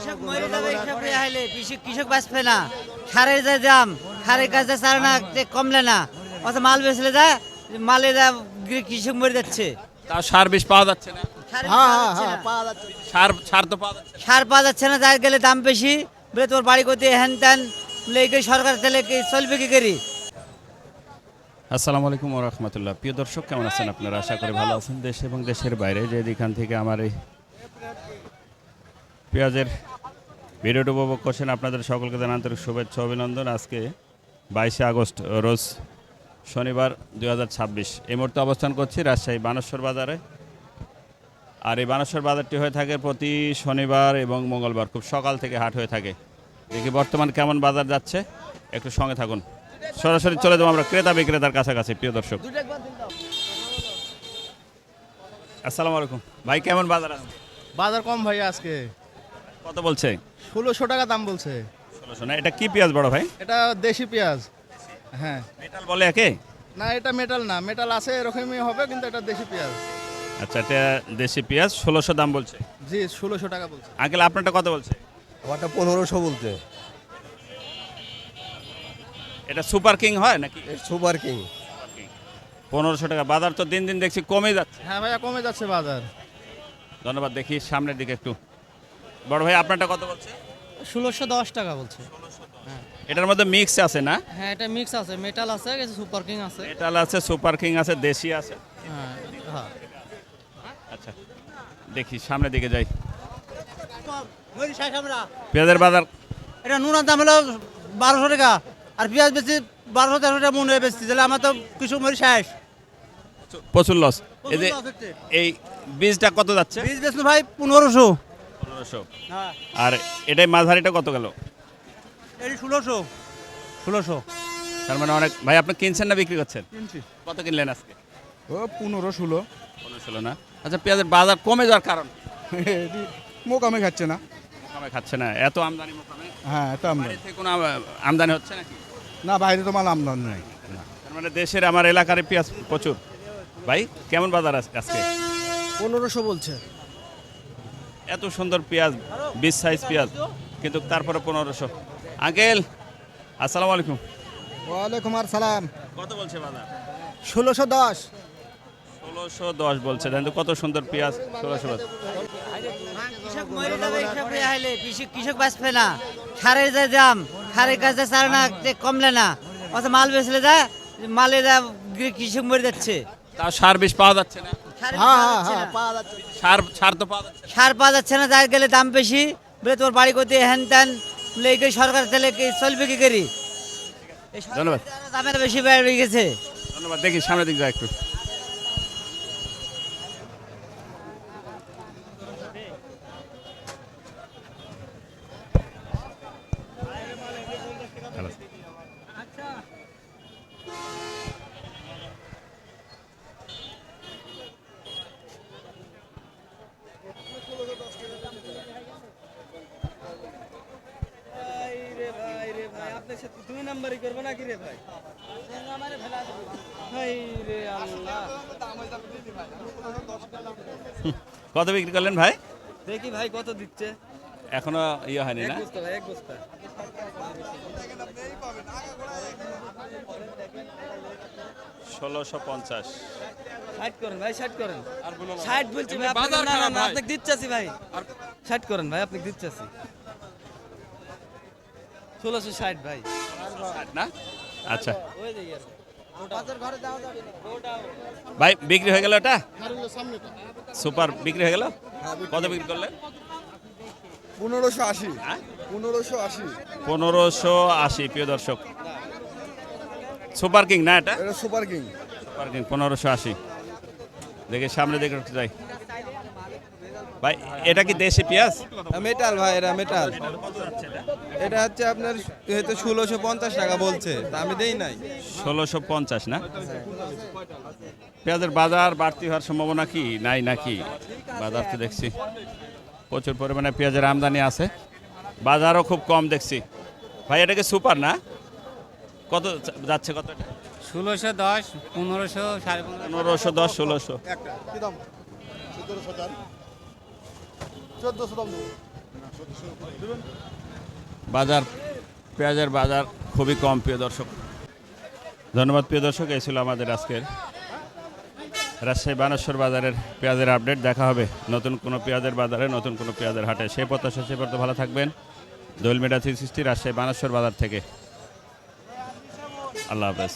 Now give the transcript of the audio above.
কৃষক মরে যাবে এসব আইলে কৃষক বাঁচবে না। সারের যে দাম, সারের কাছে চার না কমলে না, অত মাল বেচলে যা মালে যা কৃষক মরে যাচ্ছে। তা সার বিষ পাওয়া যাচ্ছে না, সার তো পাওয়া যাচ্ছে না। সার পাওয়া যাচ্ছে না, যার গেলে দাম বেশি বলে তোর বাড়ি করতে হ্যান ত্যান লেগে সরকার তাহলে চলবে কি করি। আসসালামু আলাইকুম ওয়া রাহমাতুল্লাহ। প্রিয় দর্শক, কেমন আছেন আপনারা? আশা করি ভালো আছেন। দেশ এবং দেশের বাইরে যেখান থেকে আমার এই পেঁয়াজের ভিডিওটি উপভোগ করছেন, আপনাদের সকলকে জানাই আন্তরিক শুভেচ্ছা অভিনন্দন। আজকে 22 আগস্ট রোজ শনিবার 2026। এই মুহূর্তে অবস্থান করছি রাজশাহী বানেশ্বর বাজারে। আর এই বানেশ্বর বাজারটি হয়ে থাকে প্রতি শনিবার এবং মঙ্গলবার, খুব সকাল থেকে হাট হয়ে থাকে। দেখি বর্তমান কেমন বাজার যাচ্ছে, একটু সঙ্গে থাকুন। সরাসরি চলে যাবো আমরা ক্রেতা বিক্রেতার কাছাকাছি। প্রিয় দর্শক, আসসালামু আলাইকুম ভাই, কেমন বাজার আছে? বাজার কম ভাই আজকে। কত বলছে? 1600 টাকা দাম বলছে। 1600 না? এটা কি পেঁয়াজ বড় ভাই? এটা দেশি পেঁয়াজ। হ্যাঁ, মেটাল বলে একে? না এটা মেটাল না, মেটাল আছে এরকমই হবে, কিন্তু এটা দেশি পেঁয়াজ। আচ্ছা, এটা দেশি পেঁয়াজ 1600 দাম বলছে। জি 1600 টাকা বলছে। আঙ্কেল, আপনারটা কত বলছে? আমারটা 1500 বলতে। এটা সুপার কিং হয় নাকি? সুপার কিং 1500 টাকা। বাজার তো দিন দিন দেখছি কমে যাচ্ছে। হ্যাঁ ভাইয়া, কমে যাচ্ছে বাজার। ধন্যবাদ। দেখি সামনের দিকে একটু। বড় ভাই, আপনারটা কত বলছে? 1610 টাকা বলছে। এটার মধ্যে মিক্স আছে না? হ্যাঁ, এটা মিক্স আছে, মেটাল আছে, কিছু সুপার কিং আছে। মেটাল আছে, সুপার কিং আছে, দেশি আছে। হ্যাঁ হ্যাঁ। আচ্ছা, দেখি সামনের দিকে যাই। পেঁয়াজের বাজার এটা নুনের দাম হলো 1200 টাকা, আর পেঁয়াজ বেশি 1200-1300 টাকা মন হয়ে বেশি, তাহলে আমার তো কৃষক মরি শেষ। প্রচুর লস। এই যে এই বীজটা কত যাচ্ছে? বীজ বেচলো ভাই 1500। 1500। হ্যাঁ, আর এটাই মাঝারিটা কত গেল? এটি 1600। তার মানে অনেক। ভাই, আপনি কিনছেন না বিক্রি করছেন? কিনছি। কত কিনলেন আজকে? ও 15-16। 1500 না? আচ্ছা, পেঁয়াজের বাজার কমে যাওয়ার কারণ? মোকামে খাচ্ছে না। কমে খাচ্ছে না, এত আমদানি মোকামে। হ্যাঁ, এটা আমদানি বাইরে থেকে কোনো আমদানি হচ্ছে নাকি? না, বাইরে তো মাল আমদানি নাই। তার মানে দেশের আমার এলাকার পেঁয়াজ প্রচুর। ভাই, কেমন বাজার আজকে? 1500 বলছে। এত সুন্দর পেঁয়াজ, 20 সাইজ পেঁয়াজ, কিন্তু তারপরে 1500। আঙ্কেল, আসসালামু আলাইকুম। ওয়ালাইকুম আসসালাম। কত বলছে বাজার? 1610। 1610 বলছে। কিন্তু কত সুন্দর পেঁয়াজ, 1610। কৃষক মরে যাবে এসব আইলে কৃষক বাঁচবে না। সারের যে দাম, সারের কাছে চার না কমলে না, অত মাল বেচলে যা মালে যা কৃষক মরে যাচ্ছে। তা সার বিষ পাওয়া যাচ্ছে না, সারের হ্যাঁ পাওয়া হ্যাঁ যাচ্ছে হ্যাঁ, না। পাওয়া যাচ্ছে। সার তো পাওয়া যাচ্ছে না। সার পাওয়া যাচ্ছে না, যার গেলে দাম বেশি বলে তোর বাড়ি করতে হ্যান ত্যান লেগে সরকার তাহলে চলবে কি করি। এই সরকার ধন্যবাদ। দামের বেশি বেড়ে গেছে। ধন্যবাদ। দেখি সামনের দিকে যাই একটু। কত বিক্রি করলেন ভাই? দেখি ভাই কত দিচ্ছে। এখনো ইয়ে হয়নি না? ভাই এক বস্তা। 1650। 60 করেন ভাই, 60 করেন। 60 বলছি ভাই, আপনাকে না না না, আপনাকে দিচ্ছি ভাই। 60 করেন ভাই, আপনাকে দিচ্ছি। 1660 ভাই। 60 না? আচ্ছা ওই যে গেছে। ভাই, বিক্রি হয়ে গেল এটা? সুপার বিক্রি হয়ে গেল? কত বিক্রি করলেন? 1580। হ্যাঁ? 1580। 1580। প্রিয় দর্শক, সুপার কিং না এটা? এটা সুপার কিং। Super king 1580। দেখে সামনে দেখে একটু যাই। ভাই, এটা কি দেশি পেঁয়াজ? মেটাল ভাই, এটা মেটাল। এটা হচ্ছে আপনার হয়তো 1650 টাকা বলছে, তা আমি দেই নাই। 1650 না? পেঁয়াজের বাজার বাড়তি হওয়ার সম্ভাবনা কি নাই নাকি? বাজার তো দেখছি প্রচুর পরিমাণে পেঁয়াজের আমদানি আছে, বাজারও খুব কম দেখছি। ভাই, এটা কি সুপার না? কত যাচ্ছে? কত? 1610, 1500, 1550। 1510, 1600। একটা কি দাম? 1400 দাম। 1400 দাম দেবো। বাজার পেঁয়াজের বাজার খুবই কম, প্রিয় দর্শক। ধন্যবাদ প্রিয় দর্শক, এই ছিল আমাদের আজকের রাজশাহী বানেশ্বর বাজারের পেঁয়াজের আপডেট। দেখা হবে নতুন কোনো পেঁয়াজের বাজারে, নতুন কোনো পেঁয়াজের হাটে। সেই প্রত্যাশা, সে পর্যন্ত ভালো থাকবেন। দোয়েল মিডিয়া 360 রাজশাহী বানেশ্বর বাজার থেকে। আল্লাহ হাফেজ।